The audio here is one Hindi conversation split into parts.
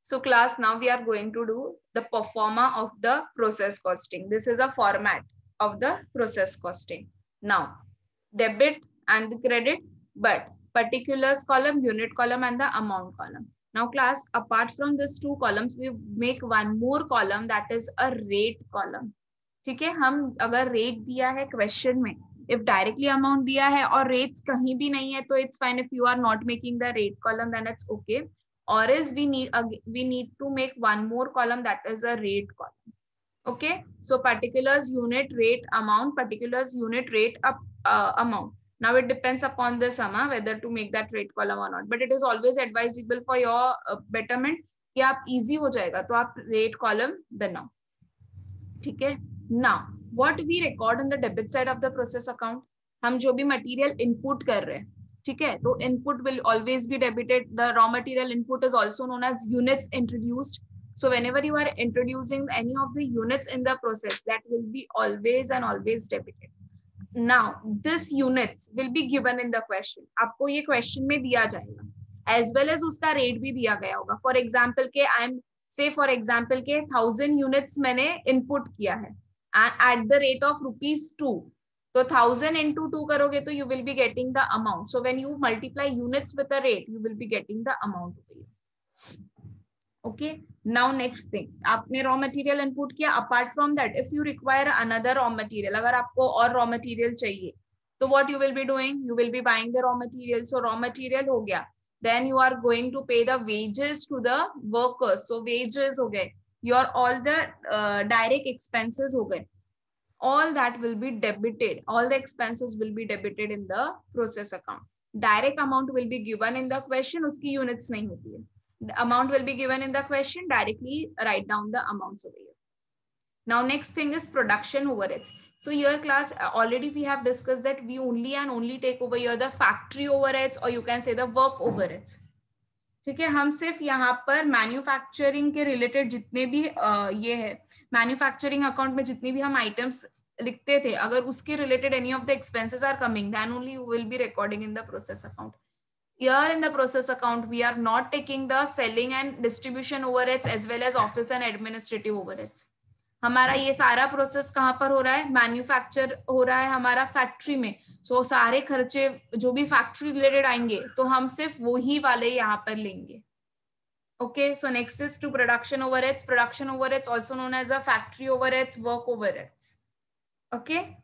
So class, now we are going to do the performa of the process costing. This is a format of the process costing. Now, debit and the credit, but particulars column, unit column and the amount column. Now class, apart from these two columns, we make one more column, that is a rate column. ठीक है, हम अगर rate दिया है question में, if directly amount दिया है और rates कहीं भी नहीं है, तो it's fine. If you are not making the rate column, then it's okay. Or else we need to make one more column, that is a rate column. Okay, so particulars, unit, rate, amount, particulars, unit, rate, amount. Now it depends upon the sum whether to make that rate column or not, but it is always advisable for your betterment कि आप easy हो जाएगा तो आप rate column बनाओ. ठीक है. Now what we record on the debit side of the process account, हम जो भी material input कर रहे हैं, ठीक है, तो input will always be debited. The raw material input is also known as units introduced. So whenever you are introducing any of the units in the process, that will be always and always debited. Now this units will be given in the question. आपको ये question में दिया जाएगा, as well as उसका rate भी दिया गया होगा. For example के I am say for example के 1000 units मैंने input किया है at the rate of ₹2. तो 1000 into 2 करोगे तो you will be getting the amount. So when you multiply units with the rate, you will be getting the amount over here. Okay. Now next thing, आपने raw material input किया. Apart from that, if you require another raw material, अगर आपको और raw material चाहिए, तो what you will be doing? You will be buying the raw material. So raw material हो गया. Then you are going to pay the wages to the workers. So wages हो गए. Your all the direct expenses हो गए. All that will be debited. All the expenses will be debited in the process account. Direct amount will be given in the question. उसकी units नहीं होती है. The amount will be given in the question. Directly write down the amounts over here. Now next thing is production overheads. So here class, already we have discussed that we only and only take over here the factory overheads, or you can say the work overheads. ठीक है, हम सिर्फ यहाँ पर मैन्युफैक्चरिंग के रिलेटेड जितने भी ये है मैन्युफैक्चरिंग अकाउंट में जितने भी हम आइटम्स लिखते थे, अगर उसके related any of the expenses are coming, then only you will be recording in the process account. Here in the process account, we are not taking the selling and distribution overheads as well as office and administrative overheads. हमारा ये सारा प्रोसेस कहाँ पर हो रहा है? मैन्युफैक्चर हो रहा है हमारा फैक्ट्री में. सो सारे खर्चे जो भी फैक्ट्री रिलेटेड आएंगे तो हम सिर्फ वो ही वाले यहाँ पर लेंगे. Okay, so next is to production overheads. Production overheads also known as a factory overheads, work overheads. Okay.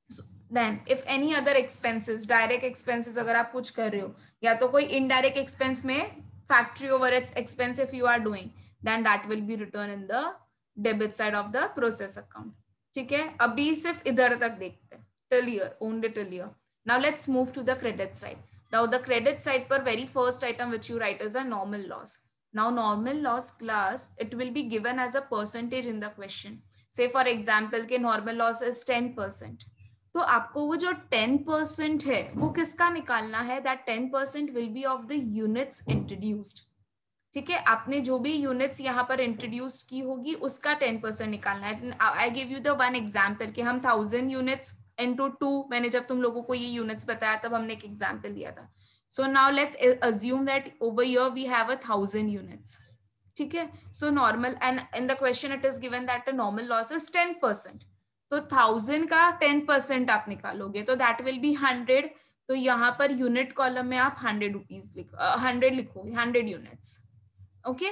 So then if any other expenses, direct expenses अगर आप कुछ कर रहे हो, या तो कोई indirect expense में factory overheads expense if you are doing, then that will be written in the debit side of the process account. ठीक है, अभी सिर्फ इधर तक देखते हैं, till here, only till here. Now let's move to the credit side. Now the credit side per very first item which you write is a normal loss. Now normal loss class, it will be given as a percentage in the question. Say for example के normal loss is 10%. तो आपको वो जो 10% है वो किसका निकालना है? That 10% will be of the units introduced. ठीक है, आपने जो भी यूनिट्स यहाँ पर इंट्रोड्यूस की होगी उसका 10% निकालना है. I give you the one example कि हम 1000 यूनिट्स इंटू 2, मैंने जब तुम लोगों को ये यूनिट्स बताया तब हमने एक एग्जाम्पल दिया था. So now let's assume that over here we have 1000 units. ठीक है, so normal and in the question it is given that the normal loss is 10%. तो 1000 का 10% आप निकालोगे तो दैट विल बी 100. तो यहाँ पर यूनिट कॉलम में आप 100 रुपीज 100 लिखोगे, 100 यूनिट्स. ओके.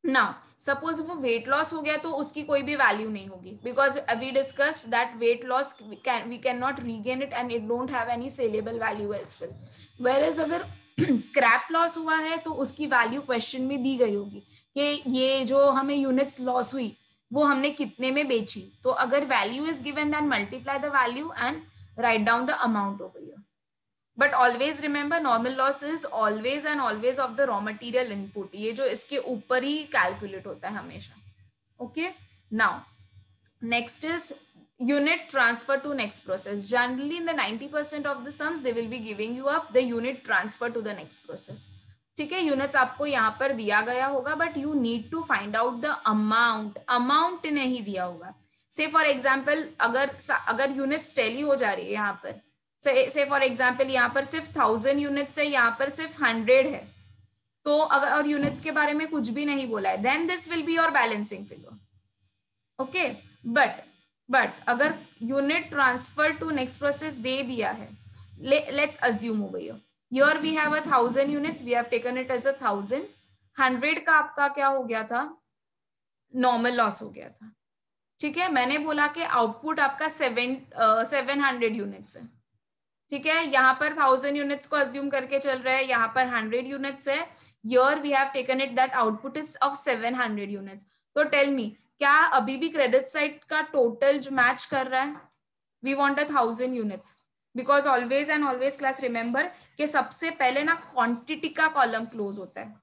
नाउ सपोज वो वेट लॉस हो गया तो उसकी कोई भी वैल्यू नहीं होगी, because we discussed that weight loss we can not regain it and it don't have any saleable value as well. Whereas अगर स्क्रैप लॉस हुआ है तो उसकी वैल्यू क्वेश्चन में दी गई होगी कि ये जो हमें यूनिट्स लॉस हुई वो हमने कितने में बेची. तो अगर value is given then multiply the value and write down the amount over here. But always remember normal loss is always and always of the raw material input. ये जो इसके ऊपर ही calculate होता है हमेशा. Okay. Now next is unit transfer to next process. Generally in the 90% of the sums they will be giving you up the unit transfer to the next process. ठीक है, यूनिट्स आपको यहाँ पर दिया गया होगा but you need to find out the amount. Amount नहीं दिया होगा. से फॉर एग्जाम्पल अगर यूनिट्स टैली हो जा रही है यहाँ पर, से फॉर एग्जाम्पल यहाँ पर सिर्फ 1000 यूनिट्स है, यहाँ पर सिर्फ 100 है. तो अगर और यूनिट्स के बारे में कुछ भी नहीं बोला है, then this will be your balancing figure. Okay, but अगर unit transfer to next process दे दिया है, let's assume over here we have 1000 units, we have taken it as 1000. 100 का आपका क्या हो गया था, नॉर्मल लॉस हो गया था. ठीक है, मैंने बोला कि आउटपुट आपका 700 यूनिट्स है. ठीक है, यहाँ पर 1000 यूनिट्स को अज्यूम करके चल रहा है, यहाँ पर 100 यूनिट्स है. Here we have taken it that output is of 700 units. तो टेल मी, क्या अभी भी क्रेडिट साइड का टोटल जो मैच कर रहा है? We want 1000 units, because always and always class remember कि सबसे पहले ना क्वांटिटी का कॉलम क्लोज होता है.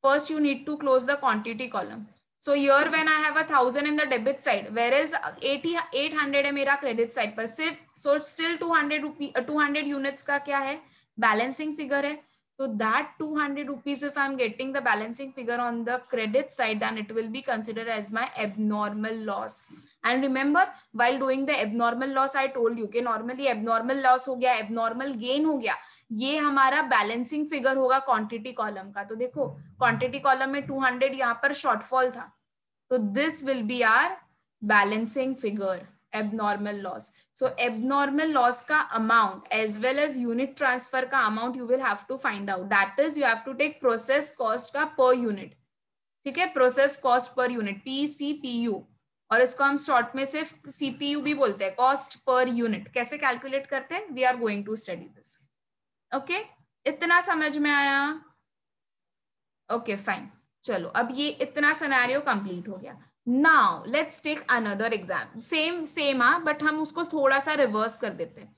First you need to close the quantity column. So here when I have 1000 in the debit side, whereas 800 है मेरा credit side पर सिर्फ, so still 200 units का क्या है, balancing figure है. So that 200 rupees if I'm getting the balancing figure on the credit side, then it will be considered as my abnormal loss. And remember while doing the abnormal loss I told you कि normally abnormal loss हो गया, abnormal gain हो गया, ये हमारा बैलेंसिंग फिगर होगा क्वांटिटी कॉलम का. तो देखो क्वांटिटी कॉलम में 200 यहाँ पर शॉर्टफॉल था, तो this will be our balancing figure abnormal loss. So abnormal loss का amount as well as unit transfer का amount you will have to find out. That is you have to take process cost का पर यूनिट. ठीक है, process cost per unit, PCPU, और इसको हम शॉर्ट में सिर्फ CPU भी बोलते हैं, कॉस्ट पर यूनिट. कैसे कैलकुलेट करते हैं, we are going to study this. Okay, इतना समझ में आया? ओके फाइन, चलो अब ये इतना सिनेरियो कंप्लीट हो गया. Now let's take another exam, same but हम उसको थोड़ा सा रिवर्स कर देते हैं.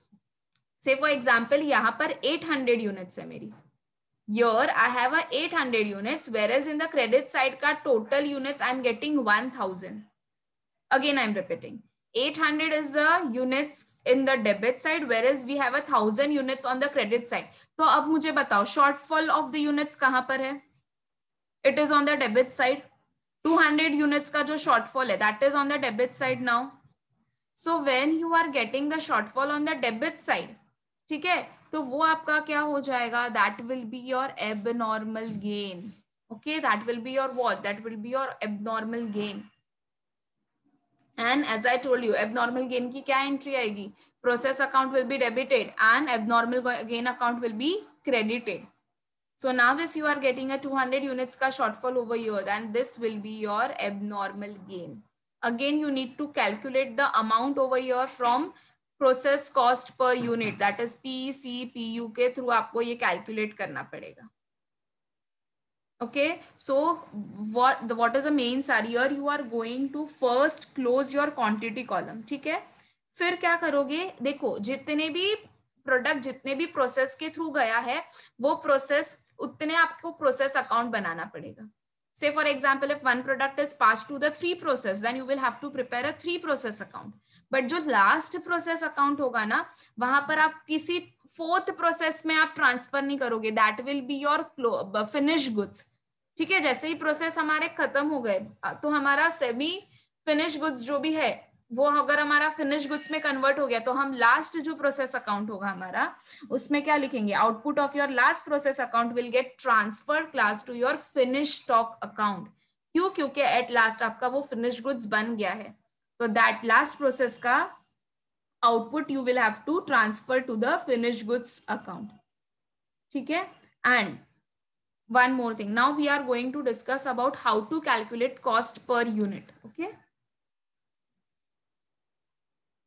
से फॉर एग्जाम्पल यहाँ पर 800 यूनिट्स है मेरी. Here I have 800 units, whereas in the credit side का total units I am getting 1000. Again I am repeating, 800 is the units in the debit side, whereas we have 1000 units on the credit side. तो अब मुझे बताओ shortfall of the units कहाँ पर है? It is on the debit side. 200 units का जो shortfall है, that is on the debit side now. So when you are getting the shortfall on the debit side, ठीक है, तो वो आपका क्या हो जाएगा, that will be your abnormal gain. Okay, that will be your what? That will be your abnormal gain. And as I told you, abnormal gain की क्या entry आएगी? Process account will be debited and abnormal gain account will be credited. So now if you are getting a 200 units ka shortfall over here, then this will be your abnormal gain. Again, you need to calculate the amount over here from process cost per unit, that is PCPU के through आपको ये calculate करना पड़ेगा. Okay, so what is the main scenario? You are going to first close your quantity column. ठीक है, फिर क्या करोगे, देखो जितने भी प्रोडक्ट जितने भी प्रोसेस के थ्रू गया है, वो प्रोसेस उतने आपको प्रोसेस अकाउंट बनाना पड़ेगा. Say for example, if one product is passed to the 3 process, then you will have to prepare a 3 process account. But जो last process account होगा ना, वहां पर आप किसी 4th process में आप ट्रांसफर नहीं करोगे. That will be your finished goods. ठीक है, जैसे ही प्रोसेस हमारे खत्म हो गए, तो हमारा सेमी फिनिश गुड्स जो भी है वो अगर हमारा फिनिश गुड्स में कन्वर्ट हो गया, तो हम लास्ट जो प्रोसेस अकाउंट होगा हमारा, उसमें क्या लिखेंगे, output of your last process account will get transferred class to your finish stock account. क्यों? क्योंकि एट लास्ट आपका वो फिनिश गुड्स बन गया है. तो दैट लास्ट प्रोसेस का output you will have to transfer to the finish goods account. ठीक है, and one more thing, now we are going to discuss about how to calculate cost per unit. Okay,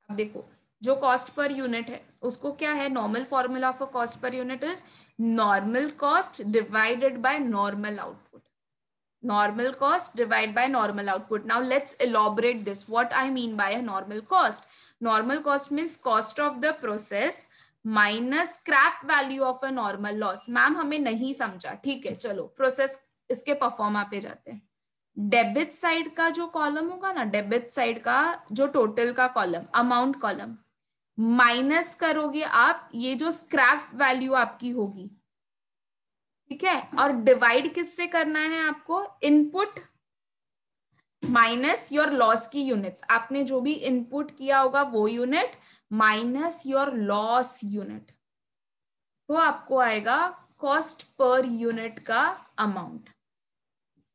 अब देखो जो कॉस्ट पर यूनिट है उसको क्या है, normal formula for cost per unit is normal cost divided by normal output. Normal cost divide by normal output. Now let's elaborate this, what I mean by normal cost. Normal cost means cost of the process minus scrap value of a normal loss. Ma'am हमें नहीं समझा, ठीक है, चलो प्रोसेस इसके परफॉर्मा पे जाते हैं. डेबिट साइड का जो कॉलम होगा ना, डेबिट साइड का जो टोटल का कॉलम, अमाउंट कॉलम, माइनस करोगे आप ये जो स्क्रैप वैल्यू आपकी होगी. ठीक है, और डिवाइड किससे करना है आपको, इनपुट माइनस योर लॉस की यूनिट्स. आपने जो भी इनपुट किया होगा वो unit minus your loss unit, तो आपको आएगा कॉस्ट पर यूनिट का amount.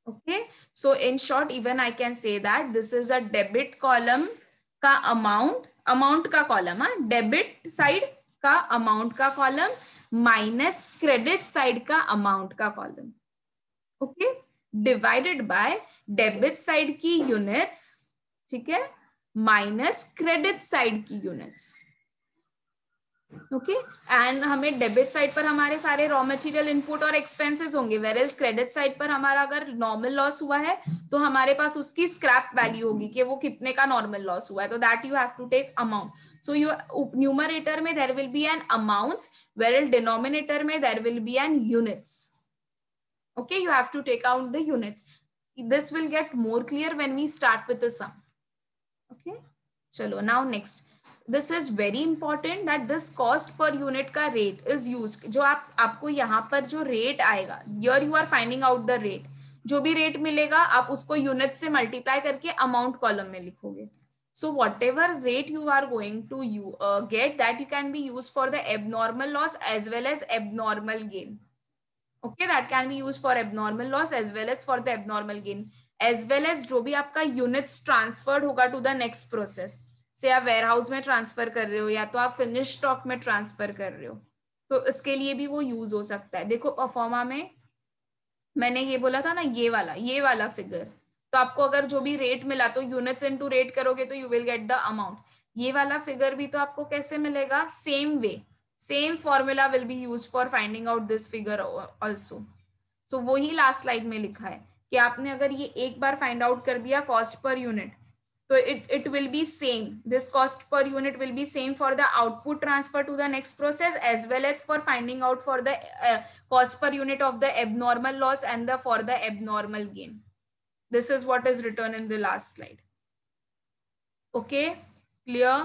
Okay, so in short, even I can say that this is a debit column का amount का column, debit side का amount का column minus credit side का amount का column. Okay, divided by debit side की units, ठीक है, minus credit side की units. ओके एंड हमें डेबिट साइड पर हमारे सारे रॉ मटेरियल इनपुट और एक्सपेंसेस होंगे, वेयरएल्स क्रेडिट साइड पर हमारा अगर नॉर्मल लॉस हुआ है तो हमारे पास उसकी स्क्रैप वैल्यू होगी कि वो कितने का नॉर्मल लॉस हुआ है, तो that you have to take amount. So you numerator में there will be n amounts, whereas denominator में there will be n units. Okay, you have to take out the units. This will get more clear when we start with the sum. Okay, चलो now next. This is very important that this cost per unit का rate is used. जो आपको यहाँ पर जो rate आएगा, here you are finding out the rate. जो भी rate मिलेगा आप उसको unit से multiply करके amount column में लिखोगे. So whatever rate you are going to get, that you can be used for the abnormal loss as well as abnormal gain. Okay, that can be used for abnormal loss as well as for the abnormal gain, as well as जो भी आपका units transferred होगा to the next process. से आप वेयर हाउस में ट्रांसफर कर रहे हो या तो आप फिनिश स्टॉक में ट्रांसफर कर रहे हो, तो इसके लिए भी वो यूज हो सकता है. देखो परफॉर्मा में मैंने ये बोला था ना, ये वाला फिगर, तो आपको अगर जो भी रेट मिला तो यूनिट्स इनटू रेट करोगे तो you will get the amount. ये वाला फिगर भी तो आपको कैसे मिलेगा, same way, same formula will be use for finding out this figure also. So वही लास्ट स्लाइड में लिखा है कि आपने अगर ये एक बार फाइंड आउट कर दिया cost per unit, so it will be same, this cost per unit will be same for the output transfer to the next process as well as for finding out for the cost per unit of the abnormal loss and for the abnormal gain. This is what is written in the last slide. Okay, clear?